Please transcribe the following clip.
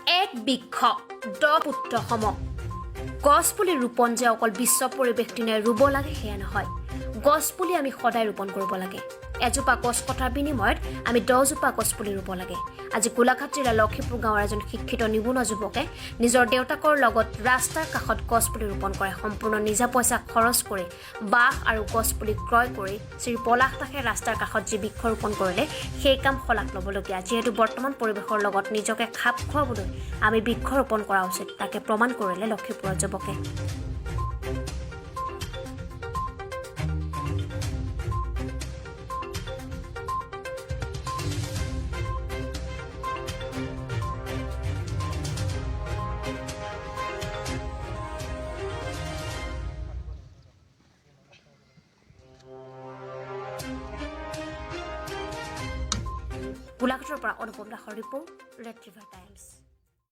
এক বৃক্ষ 10 পুত্ৰ সম গছপুলি ৰোপণ যে অকল বিশ্ব পৰিৱেশ দিনে ৰুব লাগে সেয়া নহয় গছপুলি আমি সদায় ৰোপণ কৰিব লাগে এজোপা গছ কটাৰ বিনিময়ত আমি 10 জোপা গছপুলি ৰুব লাগে আজি গোলাঘাট জিলাৰ লক্ষীপুৰ গাঁৱৰ এজন শিক্ষিত নিবনুৱা যুৱকে নিজৰ দেউতাকৰ লগত ৰাস্তাৰ কাষত গছপুলি ৰোপণ কৰে সম্পূৰ্ণ নিজা পইচা খৰচ কৰি বাঁহ আৰু গছপুলি ক্ৰয় কৰি শ্ৰী পলাশ দাসে ৰাস্তাৰ কাষত যি বৃক্ষ ৰোপণ কৰিলে সেই কাম শলাগ ল'বলগীয়া যিহেতু বৰ্তমান পৰিৱেশৰ লগত নিজকে খাপ খুৱাবলৈ আমি বৃক্ষ ৰোপণ কৰা উচিত তাকে প্ৰমাণ কৰিলে লক্ষীপুৰৰ যুৱকে গোলাঘাটৰ পৰা অনুপম দাসৰ ৰিপৰ্ট ৰেড ৰিভাৰ টাইমছ